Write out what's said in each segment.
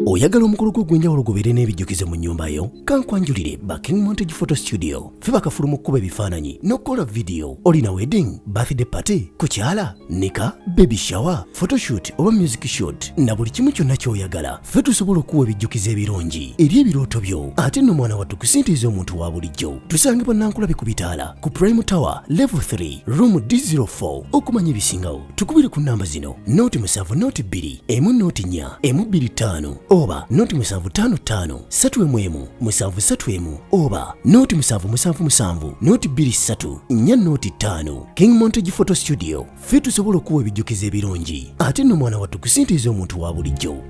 oyagala omukolo gw'ogwenjawulo gubeere n'ebijjukize mu nnyumba yo kankwanjulire ba King Montage Photo Studio ffe bakafulu mu kkuba ebifaananyi n'okukola vidiyo. Olina wedding, birthday party, kukyala, nika, baby shower, photoshoot oba music shoot na buli kimu kyonna ky'oyagala ffe tusobola okuwa ebijjukize ebirungi eri ebirooto byo ate nno mwana wattu kusintiiza omuntu wa bulijjo. Tusange Bannankulabe ku Bitaala ku Prime Tower Level 3 Room D04. Okumanya ebisingawo tukubire ku nnamba zino noti 7 noti 2 emu noti 4 emu 25 oba noti 755 3 731 oba noti 777 noti 23 4 noti 5. King Montage Photo Studio ffe tusobola okuwa ebijjukize ebirungi ate nno mwana wattu kusintiiza omuntu wa bulijjo.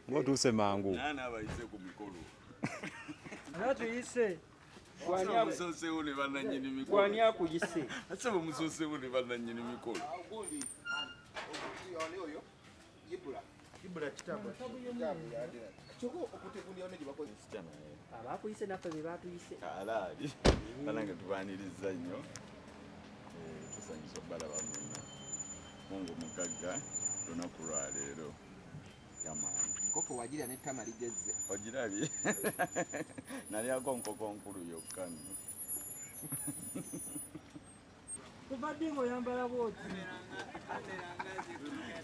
Ngoto semangu. Nana abayise ku mikolo. Anatu yise. Kwani amusose ule bana nyini mikolo. Kwani akuyise. Ase bamusose ule bana nyini mikolo. Gundi. Oyo. Yibula. Yibula kitabo. Choko okute gundi one jibako Sichana. Abakuyise nafe bebatu yise. Alali. Banange tubaniriza nnyo. Tusangiso bala bamuna. Mungu mugagga tunakulwa leero. Yamani. Nkoko wagira ne tama ligezze. Ogirabye. Nali ako nkoko nkulu yokka. Kubadde ngoyambala bwoti.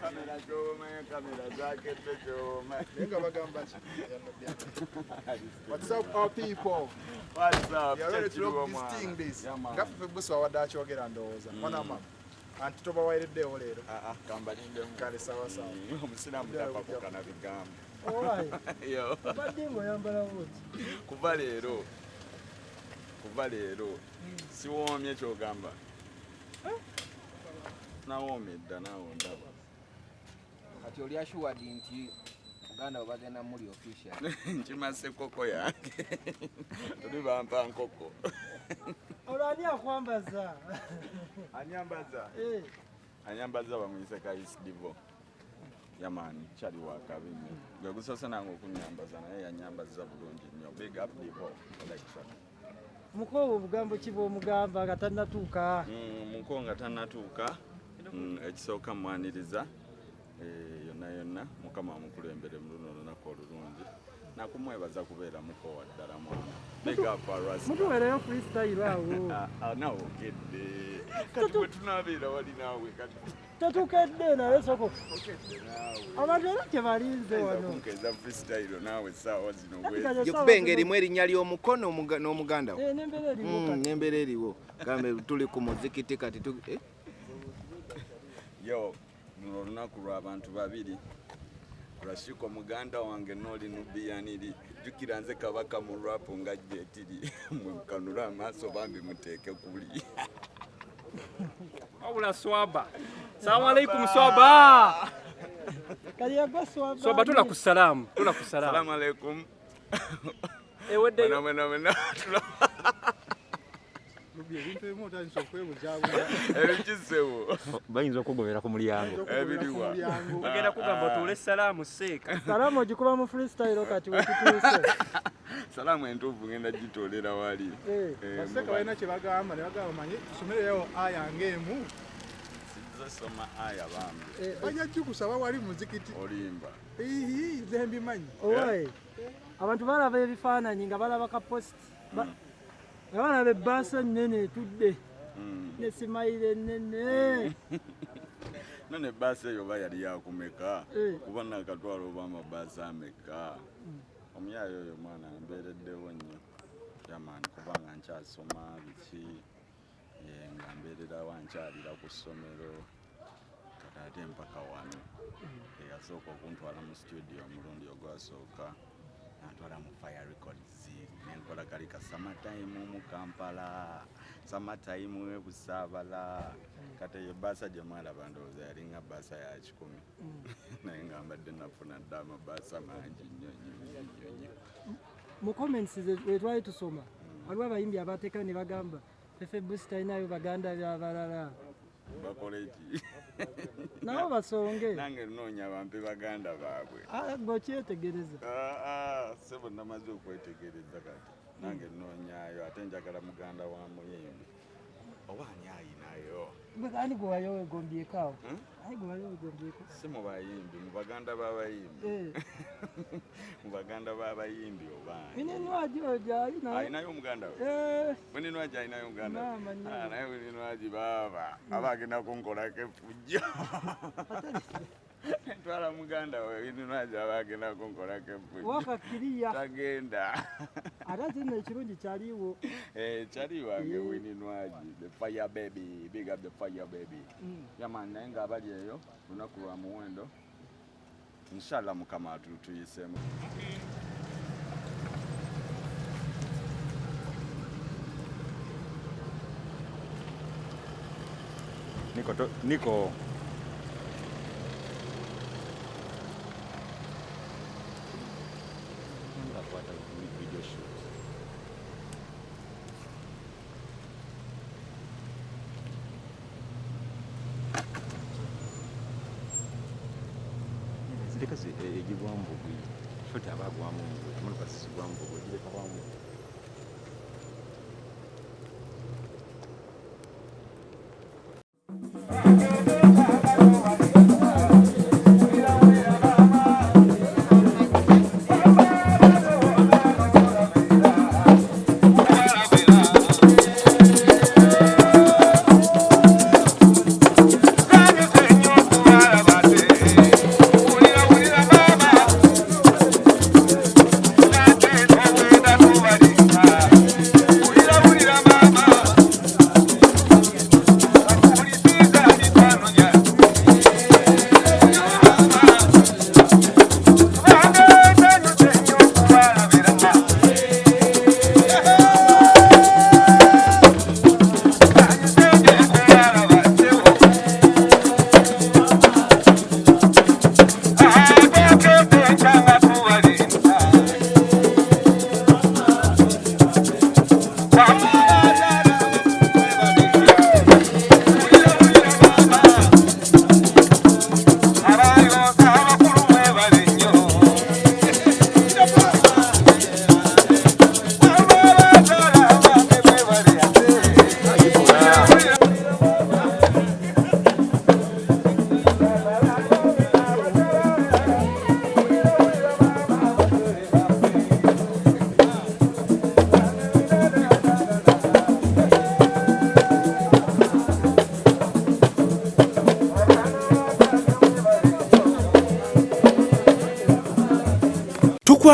Kamera joma, kamera zake joma. Nenga bagamba ki? What's up our people? What's up? You are ready to rock this thing this. Ngaffe buswa wadachi ogera ndowooza. Mwana mama. Anti toba waireddewo leero. Kambalinde kale sawa sawa. Omusiraamu tapakuka na bigambo. Owaayi. Yo. Kubadde ngoyambala bwoti. Kuva leero. Siwoomye kyogamba. Nawoomye dda naawe ndaba. Kati oli assured nti Uganda obagenda muli official. Nkimase koko yange. Tuli bampa nkoko. Olwani akwambaza. Anyambaza. Anyambaza bamuyise Kayisi Divo. Yamani chali wakabinye. Gwe gusose nange okunyambaza naye yanyambaza bulungi nnyo. Big up Divo collection. Muko obugambo kibo omugamba nga tannatuuka. Muko nga tannatuuka ekisooka mwaniriza yonna mukama amukulembere mu luno olunaku olulungi nakumwebaza kubeera mukoowa ddala mwana mutuweereyo freestyle awo nawogedde kati bwe tunaabeera wali naawe kati tetukedde naye soko abantu era kyebalinze wano kunkeeza freestyle naawe essaawa zino yokubenga erimu erinnya ly'omukono n'omuganda wo n'embeera eriwo gambe tuli ku muzikiti kati yo luno olunaku lw'abantu babiri Rashiko muganda wange noli nubiyaniri jukira nze kabaka mu rap nga jetiri mukanura amaso bambi muteeke kuli Wabula swaba. Salamu alaikum swaba. Kaliagwa swaba. Swaba tunakusalamu. Salamu alaikum. Ewedde. Mena. Ebintu ebimu otandise okwebuzaabula. Ebikisewo. Bayinza okugobera ku mulyango. Ebiriwa. Bagenda kugamba otuule salaamu seeka. Salaamu ogikuba mu freestyle kati wekituuse. Salaamu entuufu ngenda gitoolera wali. Baseeka balina kye bagamba ne bagamba manyi tusomereyo aya ng'emu. Soma aya bambi. Bajja kusaba wali muzikiti. Olimba. Nze mbimanyi. Owe. Abantu balaba ebifaananyi nga balaba ka post. Abana bebbaasa nnene etudde ne simayire ennene. None bbaasa eyo oba yali yakumeka kuba nakatwala oba amabaasa ameka. Omuyaayo oyo mwana mbeereddewo nnyo yamaani kubanga nkyasoma biki nga mbeerera wankyalira ku ssomero kati ate mpaka wano eyasooka okuntwala mu studio omulundi ogwasooka nantwala mu Fire Records nenkola kali ka Summertime mu Kampala Summertime e Busaabala kati eyo bbaasa gye mwalaba ndowooza yali nga bbaasa ya 10 naye nga mbadde nafuna dda amabaasa mangi nnyo. Mu comments wetwali tusoma waliwo abayimbi abateeka ne bagamba Fefe Bush talinayo baganda byabalala bakole ki nabo basonge nange nnoonya bampe baganda baabwe gokyetegereza sebo namaze okwetegereza kati nange nnoonyayo ate njagala muganda wa muyimbi oba ani ayinayo ani gwe wayo wegombyeko awo ani gwe wayo wegombyeko si mu bayimbi mu baganda b'abayimbi mu baganda b'abayimbi obaani Wininwaji ojo ayinayo omuganda we Wininwaji ayinayo omuganda naye Wininwaji baaba aba agenda kunkolako effujjo twala muganda we Wininwaji aba agenda kunkolako effujjo wakakkiriya tagenda ate kino ekirungi kyaliwo kyali wange Wininwaji the fire baby big up the fire baby yamani naye nga abali eyo lunaku lwa muwendo inshallah mukama atutuyiseemu Niko video shoot. Zileka egibwambo bwi shoti abagwamu muri basibwambo bwi zileka bamu Nobody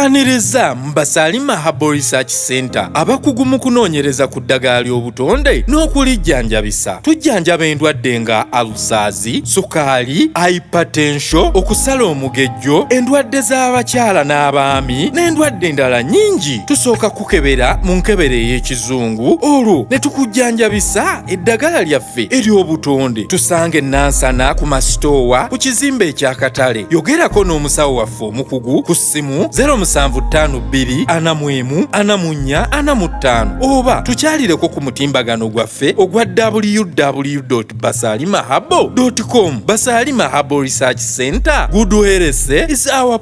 tukwaniriza mu Basalima Herbal Research Center abakugu mu kunoonyereza ku ddagala ly'obutonde n'okulijjanjabisa. Tujjanjaba endwadde nga alusaazi, sukaali, hypertension, okusala omugejjo, endwadde z'abakyala n'abaami n'endwadde endala nnyingi. Tusooka kukebera mu nkebere ey'ekizungu olwo ne tukujjanjabisa eddagala lyaffe ery'obutonde. Tusange Nansana ku masitoowa ku kizimbe eky'akatale. Yogerako n'omusawo waffe omukugu ku ssimu 0752444445 oba tukyalireko ku mutimbagano gwaffe ogwa www.basalimaherbal.com. Basalima Herbal Research Center, good health is our